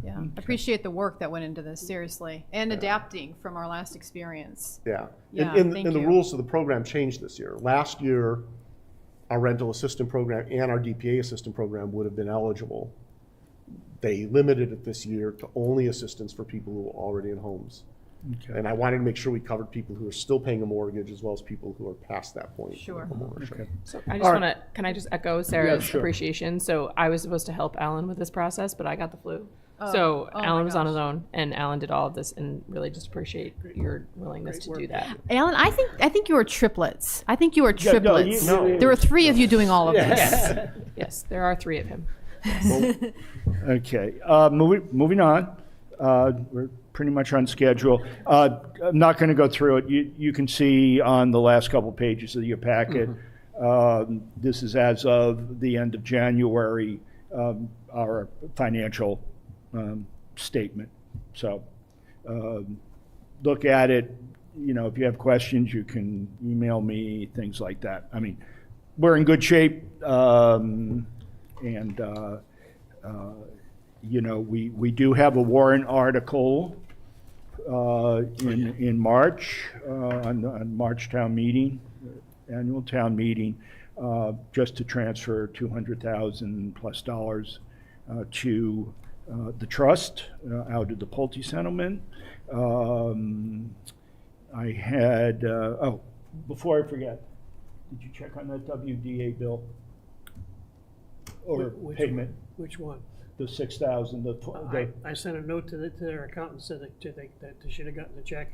Yeah. Appreciate the work that went into this, seriously, and adapting from our last experience. Yeah. Yeah, And thank the you. rules of the program changed this year. Last year, our rental assistant program and our DPA assistant program would have been eligible. They limited it this year to only assistance for people who are already in homes. Okay. And I wanted to make sure we covered people who are still paying a mortgage as well as people who are past that point. Sure. of homeownership. Okay. So I just All right. want to, can I just echo Sarah's sure. appreciation? So I was supposed to help Alan with this process, but I got the flu. Oh. So Oh my Alan was on gosh. his own, and Alan did all of this, and really just appreciate your willingness Great to work. do that. Alan, I think you were triplets. I think you were Yeah, no, triplets. no. There were 3 of you doing all of this. Yes, there are 3 of him. Okay, moving on. We're pretty much on schedule. I'm not going to go through it. You can see on the last couple pages of your packet, this is as of the end of January, our financial statement. So look at it. You know, if you have questions, you can email me, things like that. I mean, we're in good shape. You know, we do have a warrant article in March, on March town meeting, annual town meeting, just to transfer $200,000 plus to the trust out of the Pulte settlement. I had, before I forget, did you check on that WDA bill? Or Which payment? one? Which one? The 6,000, I sent a note to their accountant, said that they should have gotten the check.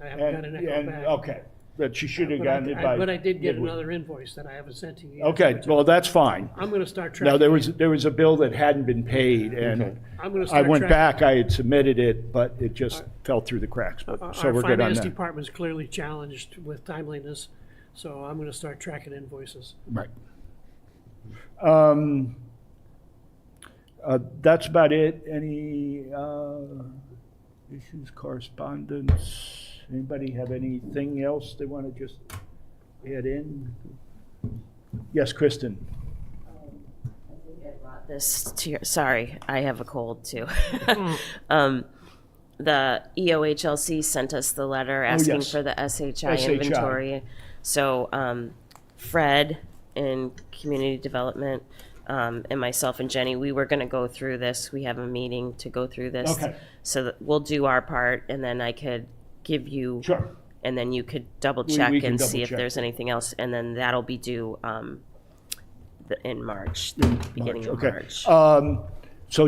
I haven't got an echo back. okay, that she should have But gotten it by. But I did get midweek. another invoice that I haven't sent to you yet. Okay, which well, that's fine. I'm gonna start Now, tracking. there was a bill that hadn't been paid, Okay. and I'm gonna I start went tracking. back, I had submitted it, but it just fell through the cracks, but, so Our we're good on finance that. department's clearly challenged with timeliness, so I'm gonna start tracking invoices. Right. That's about it. Any issues, correspondence? Anybody have anything else they want to just add in? Yes, Kristen. This to your, sorry, I have a cold too. The EOHLC sent us the letter asking yes. for the SHI SHI. inventory. So Fred in community development and myself and Jenny, we were going to go through this. We have a meeting to go through this. Okay. So that we'll do our part, and then I could give you, Sure. and then you could double check we can and double see if check. there's anything else, and then that'll be due in March, beginning of Okay. March. So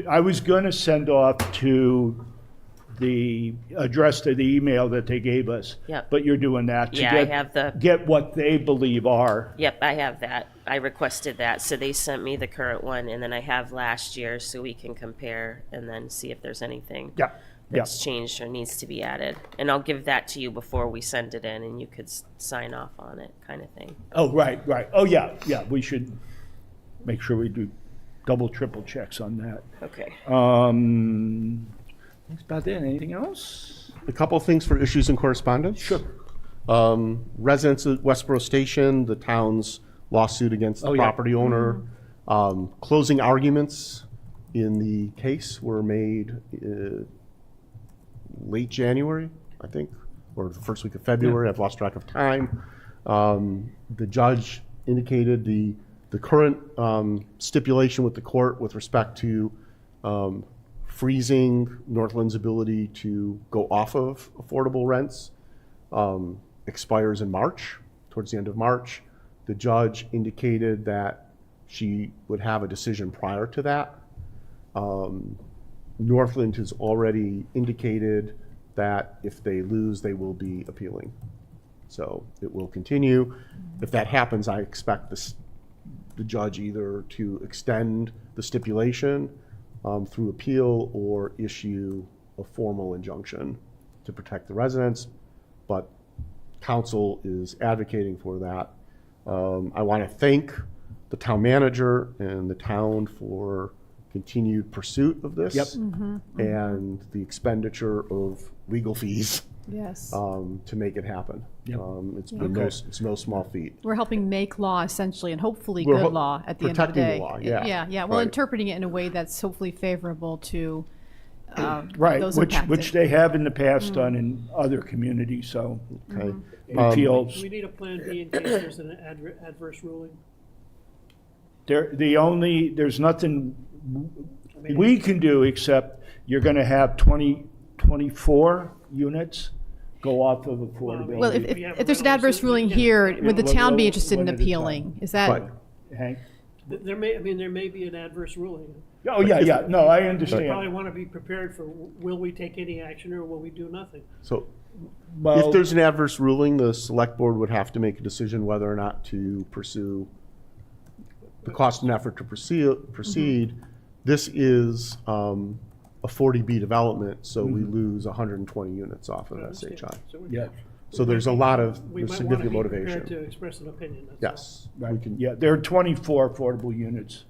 I was going to send off to the address to the email that they gave us. Yep. But you're doing that to Yeah, I have get what they believe are. Yep, I have that. I requested that, so they sent me the current one, and then I have last year, so we can compare and then see if there's anything Yeah. Yeah. that's changed or needs to be added. And I'll give that to you before we send it in, and you could sign off on it, kind of thing. Oh, right. Oh, yeah. We should make sure we do double, triple checks on that. Okay. That's about it. Anything else? A couple of things for issues and correspondence. Sure. Residents at Westborough Station, the town's lawsuit against the Oh, yeah. property owner. Closing arguments in the case were made late January, I think, or the first week of February. I've lost track of time. The judge indicated the current stipulation with the court with respect to freezing Northland's ability to go off of affordable rents expires in March, towards the end of March. The judge indicated that she would have a decision prior to that. Northland has already indicated that if they lose, they will be appealing. So it will continue. If that happens, I expect the judge either to extend the stipulation through appeal or issue a formal injunction to protect the residents. But council is advocating for that. I want to thank the town manager and the town for continued pursuit of this. Yep. And the expenditure of legal fees Yes. to make it happen. Yep. It's been it's no small feat. We're helping make law essentially, and hopefully We're good law at the end of the protecting the day. law, yeah. Yeah. Well, Right. interpreting it in a way that's hopefully favorable to Right, those which impacted. they have in the past done in other communities, so Okay. we feel Do we need a plan B in case there's an adverse ruling? there's nothing we can do except you're going to have 24 units go off of affordability. Well, We have if there's an a adverse ruling here, would the one- town be one- interested in one at a appealing? Is that? Right. Hank? There may be an adverse ruling. Oh, yeah, no, I We understand. probably want to be prepared for, will we take any action or will we do nothing? So Well, if there's an adverse ruling, the select board would have to make a decision whether or not to pursue the cost and effort to proceed. This is a 40B development, so we lose 120 units off of SHI. So we're- Yeah, So there's a lot of We might want to significant be prepared motivation. to express an opinion. that's all. Yes. We right, can, yeah, there are 24 affordable units,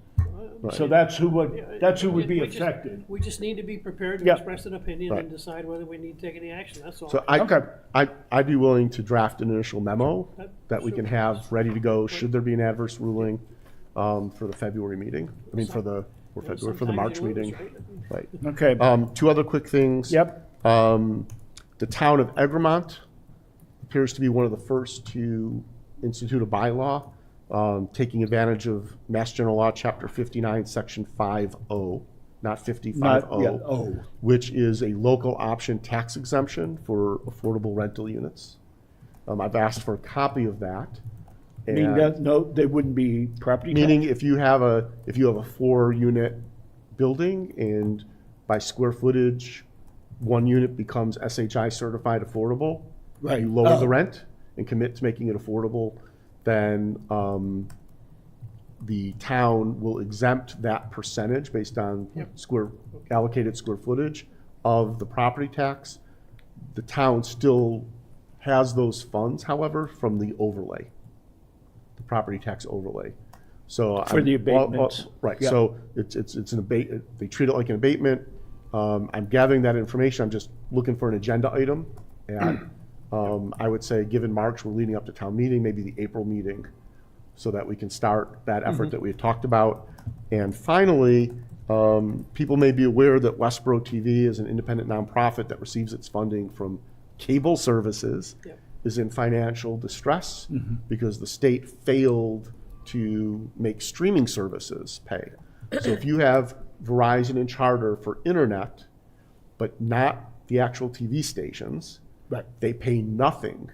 right. so that's who would be We just- affected. We just need to be prepared to Yeah. express an opinion Right. and decide whether we need to take any action, that's all. So Okay. I'd be willing to draft an initial memo that we can Sure. have ready to go should there be an adverse ruling for the February meeting. I mean, for the March Sometimes you lose, meeting. right? Right. Okay, Two other quick things. yep, The town of Egremont appears to be one of the first to institute a bylaw, taking advantage of Mass General Law, Chapter 59, Section 50, not 55O, yeah, oh. which is a local option tax exemption for affordable rental units. I've asked for a copy of that. I mean, and- no, they wouldn't be property tax? Meaning if you have a 4-unit building and by square footage, 1 unit becomes SHI certified affordable, Right. you lower Oh. the rent and commit to making it affordable, then the town will exempt that percentage based on allocated square footage of the property tax. The town still has those funds, however, from the overlay, the property tax overlay. So For the abatements. Right, Yeah. so it's an abate, they treat it like an abatement. I'm gathering that information, I'm just looking for an agenda item. And I would say, given March, we're leading up to town meeting, maybe the April meeting. so that we can start that effort that we had talked about. And finally, people may be aware that Westborough TV is an independent nonprofit that receives its funding from cable services, is in financial distress because the state failed to make streaming services pay. So if you have Verizon and Charter for internet, but not the actual TV stations, Right. they pay nothing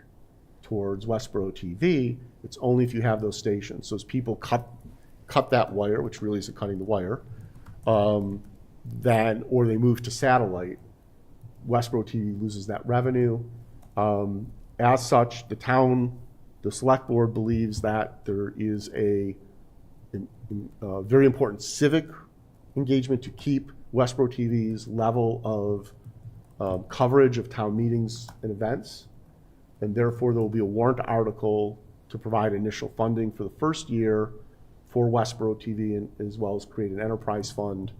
towards Westborough TV. It's only if you have those stations. So as people cut that wire, which really isn't cutting the wire, then, or they move to satellite, Westborough TV loses that revenue. As such, the select board believes that there is a very important civic engagement to keep Westborough TV's level of coverage of town meetings and events. And therefore, there will be a warrant article to provide initial funding for the first year for Westborough TV, and as well as create an enterprise fund,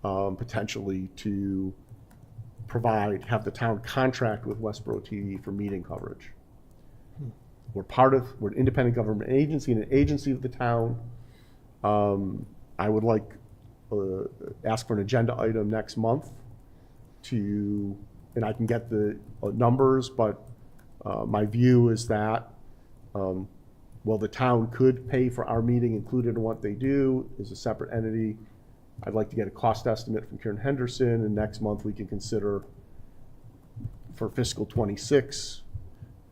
potentially to have the town contract with Westborough TV for meeting coverage. We're an independent government agency and an agency of the town. I would like ask for an agenda item next month and I can get the numbers, but my view is that while the town could pay for our meeting included in what they do as a separate entity, I'd like to get a cost estimate from Karen Henderson, and next month we can consider for fiscal '26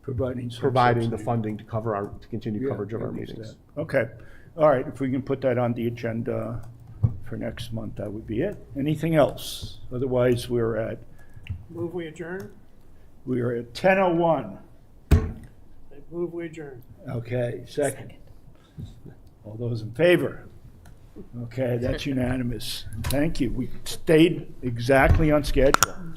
Providing some providing the subsidy. funding to continue Yeah, coverage of I our understand. meetings. Okay. All right, if we can put that on the agenda for next month, that would be it. Anything else? Otherwise, Move we adjourn? we are at 10:01. Move we adjourn. Okay, second. All those in favor? Okay, that's unanimous. Thank you. We stayed exactly on schedule.